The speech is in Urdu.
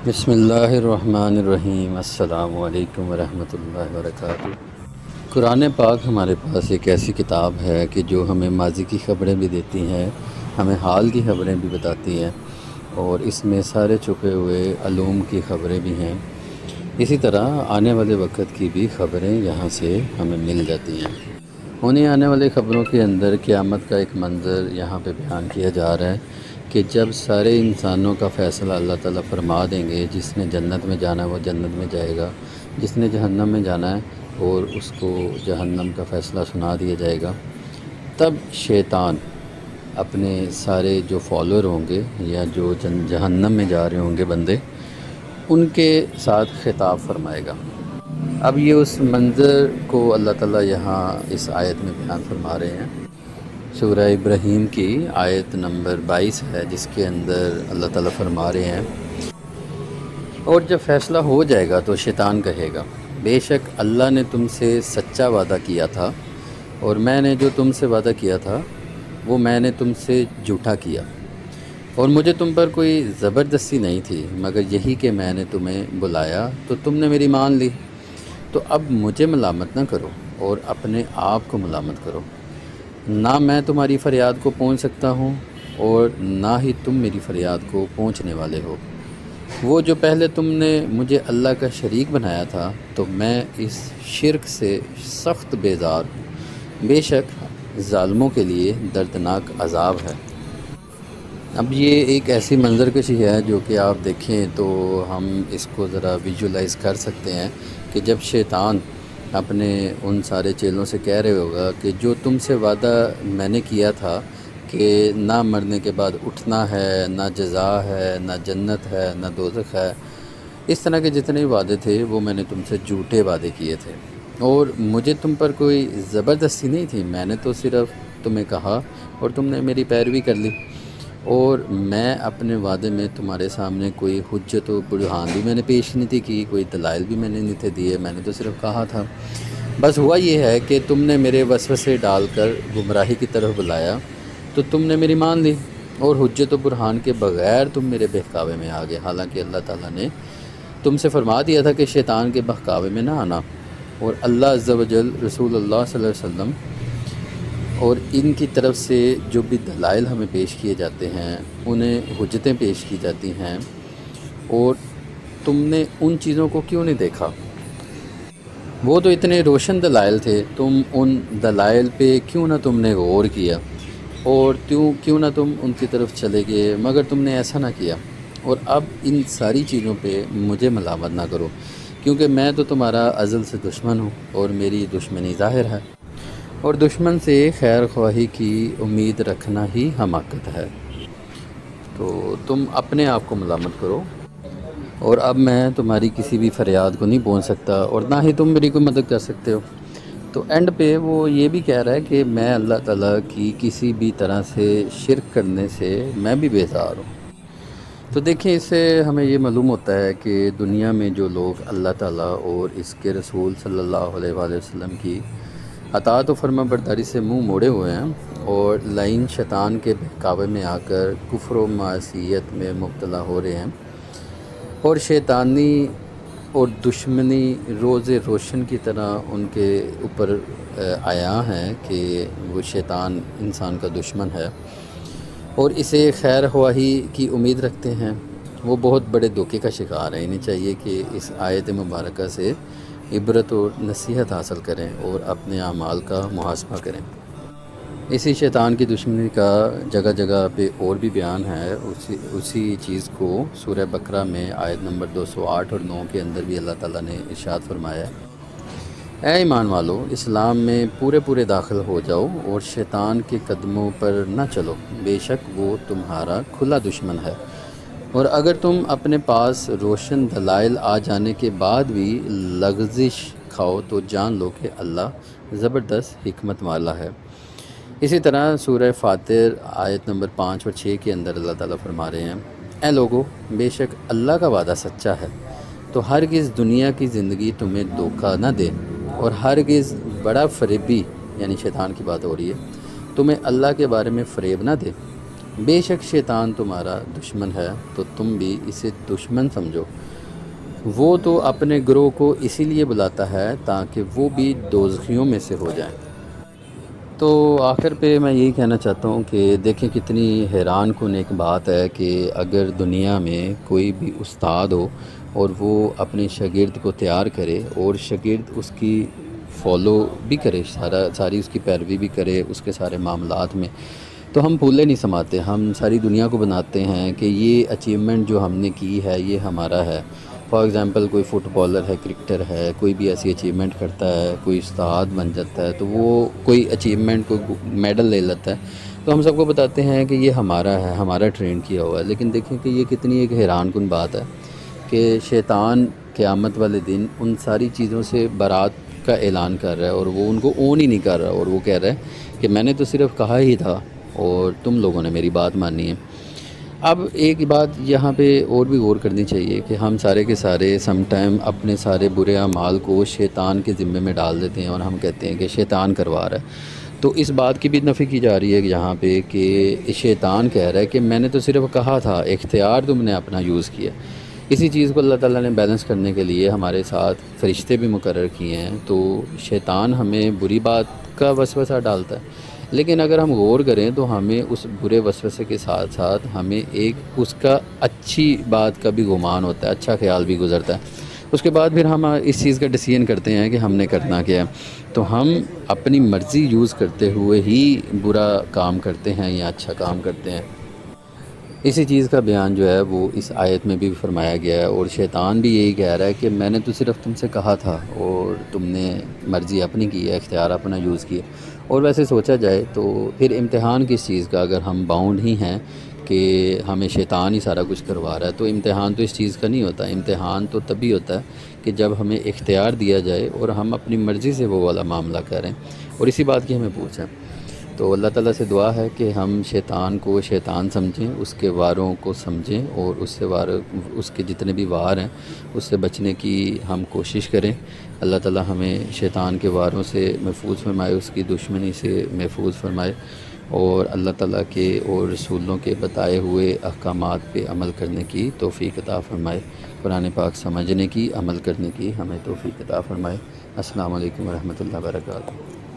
بسم اللہ الرحمن الرحیم۔ السلام علیکم ورحمۃ اللہ وبرکاتہ۔ قرآن پاک ہمارے پاس ایک ایسی کتاب ہے کہ جو ہمیں ماضی کی خبریں بھی دیتی ہیں، ہمیں حال کی خبریں بھی بتاتی ہیں، اور اس میں سارے چھپے ہوئے علوم کی خبریں بھی ہیں۔ اسی طرح آنے والے وقت کی بھی خبریں یہاں سے ہمیں مل جاتی ہیں۔ انہیں آنے والے خبروں کے اندر قیامت کا ایک منظر یہاں پہ بیان کیا جا رہا ہے کہ جب سارے انسانوں کا فیصلہ اللہ تعالیٰ فرما دیں گے، جس نے جنت میں جانا ہے وہ جنت میں جائے گا، جس نے جہنم میں جانا ہے اور اس کو جہنم کا فیصلہ سنا دیا جائے گا، تب شیطان اپنے سارے جو فالوور ہوں گے یا جو جہنم میں جا رہے ہوں گے بندے، ان کے ساتھ خطاب فرمائے گا۔ اب یہ اس منظر کو اللہ تعالیٰ یہاں اس آیت میں بیان فرما رہے ہیں۔ سورہ ابراہیم کی آیت نمبر 22 ہے، جس کے اندر اللہ تعالیٰ فرما رہے ہیں، اور جب فیصلہ ہو جائے گا تو شیطان کہے گا، بے شک اللہ نے تم سے سچا وعدہ کیا تھا، اور میں نے جو تم سے وعدہ کیا تھا وہ میں نے تم سے جھوٹا کیا، اور مجھے تم پر کوئی زبردستی نہیں تھی، مگر یہی کہ میں نے تمہیں بلایا تو تم نے میری مان لی۔ تو اب مجھے ملامت نہ کرو اور اپنے آپ کو ملامت کرو، نہ میں تمہاری فریاد کو پہنچ سکتا ہوں اور نہ ہی تم میری فریاد کو پہنچنے والے ہو۔ وہ جو پہلے تم نے مجھے اللہ کا شریک بنایا تھا تو میں اس شرک سے سخت بیزار ہوں، بے شک ظالموں کے لیے دردناک عذاب ہے۔ اب یہ ایک ایسی منظر کشی ہے جو کہ آپ دیکھیں تو ہم اس کو ذرا ویژولائز کر سکتے ہیں کہ جب شیطان اپنے ان سارے چیلوں سے کہہ رہے ہوگا کہ جو تم سے وعدہ میں نے کیا تھا کہ نہ مرنے کے بعد اٹھنا ہے، نہ جزا ہے، نہ جنت ہے، نہ دوزخ ہے، اس طرح کے جتنے وعدے تھے وہ میں نے تم سے جھوٹے وعدے کیے تھے، اور مجھے تم پر کوئی زبردستی نہیں تھی، میں نے تو صرف تمہیں کہا اور تم نے میری پیروی کر لی، اور میں اپنے وعدے میں تمہارے سامنے کوئی حجت و برہان بھی میں نے پیش نہیں تھی کی، کوئی دلائل بھی میں نے نہیں تھے دیے، میں نے تو صرف کہا تھا۔ بس ہوا یہ ہے کہ تم نے میرے وسوسے ڈال کر گمراہی کی طرف بلایا تو تم نے میری مان لی، اور حجت و برہان کے بغیر تم میرے بہکاوے میں آ گئے، حالانکہ اللہ تعالیٰ نے تم سے فرما دیا تھا کہ شیطان کے بہکاوے میں نہ آنا، اور اللہ عز و جل، رسول اللہ صلی اللہ علیہ وسلم اور ان کی طرف سے جو بھی دلائل ہمیں پیش کیے جاتے ہیں، انہیں حجتیں پیش کی جاتی ہیں، اور تم نے ان چیزوں کو کیوں نہیں دیکھا؟ وہ تو اتنے روشن دلائل تھے، تم ان دلائل پہ کیوں نہ تم نے غور کیا، اور کیوں نہ تم ان کی طرف چلے گئے، مگر تم نے ایسا نہ کیا۔ اور اب ان ساری چیزوں پہ مجھے ملامت نہ کرو، کیونکہ میں تو تمہارا ازل سے دشمن ہوں، اور میری دشمنی ظاہر ہے، اور دشمن سے خیر خواہی کی امید رکھنا ہی حماقت ہے۔ تو تم اپنے آپ کو ملامت کرو، اور اب میں تمہاری کسی بھی فریاد کو نہیں پہنچ سکتا، اور نہ ہی تم میری کوئی مدد کر سکتے ہو۔ تو اینڈ پہ وہ یہ بھی کہہ رہا ہے کہ میں اللہ تعالیٰ کی کسی بھی طرح سے شرک کرنے سے میں بھی بیزار ہوں۔ تو دیکھیں، اس سے ہمیں یہ معلوم ہوتا ہے کہ دنیا میں جو لوگ اللہ تعالیٰ اور اس کے رسول صلی اللہ علیہ وآلہ وسلم کی اطاعت و فرما برداری سے منہ موڑے ہوئے ہیں، اور لعین شیطان کے بہکاوے میں آ کر کفر و معصیت میں مبتلا ہو رہے ہیں، اور شیطانی اور دشمنی روز روشن کی طرح ان کے اوپر آیا ہے کہ وہ شیطان انسان کا دشمن ہے، اور اسے خیر خواہی کی امید رکھتے ہیں، وہ بہت بڑے دھوکے کا شکار ہیں۔ انہیں چاہیے کہ اس آیت مبارکہ سے عبرت اور نصیحت حاصل کریں اور اپنے اعمال کا محاسبہ کریں۔ اسی شیطان کی دشمنی کا جگہ جگہ پہ اور بھی بیان ہے، اسی چیز کو سورہ بقرہ میں آیت نمبر 208 اور 9 کے اندر بھی اللہ تعالیٰ نے ارشاد فرمایا ہے، اے ایمان والو، اسلام میں پورے داخل ہو جاؤ اور شیطان کے قدموں پر نہ چلو، بے شک وہ تمہارا کھلا دشمن ہے، اور اگر تم اپنے پاس روشن دلائل آ جانے کے بعد بھی لغزش کھاؤ تو جان لو کہ اللہ زبردست حکمت والا ہے۔ اسی طرح سورہ فاتر آیت نمبر 5 اور 6 کے اندر اللہ تعالیٰ فرما رہے ہیں، اے لوگو، بے شک اللہ کا وعدہ سچا ہے، تو ہرگز دنیا کی زندگی تمہیں دھوکہ نہ دے، اور ہرگز بڑا فریبی، یعنی شیطان کی بات ہو رہی ہے، تمہیں اللہ کے بارے میں فریب نہ دے، بے شک شیطان تمہارا دشمن ہے تو تم بھی اسے دشمن سمجھو، وہ تو اپنے گروہ کو اسی لیے بلاتا ہے تاکہ وہ بھی دوزخیوں میں سے ہو جائیں۔ تو آخر پہ میں یہی کہنا چاہتا ہوں کہ دیکھیں کتنی حیران کن ایک بات ہے کہ اگر دنیا میں کوئی بھی استاد ہو اور وہ اپنے شاگرد کو تیار کرے اور شاگرد اس کی فالو بھی کرے، ساری اس کی پیروی بھی کرے اس کے سارے معاملات میں، تو ہم پھولے نہیں سماتے، ہم ساری دنیا کو بناتے ہیں کہ یہ اچیومنٹ جو ہم نے کی ہے یہ ہمارا ہے۔ فار ایگزامپل کوئی فٹ بالر ہے، کرکٹر ہے، کوئی بھی ایسی اچیومنٹ کرتا ہے، کوئی استاد بن جاتا ہے، تو وہ کوئی اچیومنٹ کوئی میڈل لے لیتا ہے، تو ہم سب کو بتاتے ہیں کہ یہ ہمارا ہے، ہمارا ٹرین کیا ہوا ہے۔ لیکن دیکھیں کہ یہ کتنی ایک حیران کن بات ہے کہ شیطان قیامت والے دن ان ساری چیزوں سے برات کا اعلان کر رہا ہے اور وہ ان کو اون ہی نہیں کر رہا، اور وہ کہہ رہا ہے کہ میں نے تو صرف کہا ہی تھا اور تم لوگوں نے میری بات مانی ہے۔ اب ایک بات یہاں پہ اور بھی غور کرنی چاہیے کہ ہم سارے کے سارے سم ٹائم اپنے سارے برے اعمال کو شیطان کے ذمے میں ڈال دیتے ہیں اور ہم کہتے ہیں کہ شیطان کروا رہا ہے۔ تو اس بات کی بھی نفی کی جا رہی ہے کہ یہاں پہ کہ شیطان کہہ رہا ہے کہ میں نے تو صرف کہا تھا، اختیار تم نے اپنا یوز کیا۔ اسی چیز کو اللہ تعالیٰ نے بیلنس کرنے کے لیے ہمارے ساتھ فرشتے بھی مقرر کیے ہیں، تو شیطان ہمیں بری بات کا وسوسہ ڈالتا ہے، لیکن اگر ہم غور کریں تو ہمیں اس برے وسوسے کے ساتھ ساتھ ہمیں ایک اس کا اچھی بات کا بھی گمان ہوتا ہے، اچھا خیال بھی گزرتا ہے۔ اس کے بعد پھر ہم اس چیز کا ڈیسیژن کرتے ہیں کہ ہم نے کرنا کیا ہے، تو ہم اپنی مرضی یوز کرتے ہوئے ہی برا کام کرتے ہیں یا اچھا کام کرتے ہیں۔ اسی چیز کا بیان جو ہے وہ اس آیت میں بھی فرمایا گیا ہے، اور شیطان بھی یہی کہہ رہا ہے کہ میں نے تو صرف تم سے کہا تھا اور تم نے مرضی اپنی کی ہے، اختیار اپنا یوز کیا۔ اور ویسے سوچا جائے تو پھر امتحان کس چیز کا، اگر ہم باؤنڈ ہی ہیں کہ ہمیں شیطان ہی سارا کچھ کروا رہا ہے، تو امتحان تو اس چیز کا نہیں ہوتا۔ امتحان تو تبھی ہوتا ہے کہ جب ہمیں اختیار دیا جائے اور ہم اپنی مرضی سے وہ والا معاملہ کریں، اور اسی بات کی ہمیں پوچھیں۔ تو اللہ تعالیٰ سے دعا ہے کہ ہم شیطان کو شیطان سمجھیں، اس کے واروں کو سمجھیں، اور اس کے جتنے بھی وار ہیں اس سے بچنے کی ہم کوشش کریں۔ اللہ تعالیٰ ہمیں شیطان کے واروں سے محفوظ فرمائے، اس کی دشمنی سے محفوظ فرمائے، اور اللہ تعالیٰ کے اور رسولوں کے بتائے ہوئے احکامات پہ عمل کرنے کی توفیق عطا فرمائے، قرآن پاک سمجھنے کی، عمل کرنے کی ہمیں توفیق عطا فرمائے۔ السلام علیکم ورحمۃ اللہ وبرکاتہ۔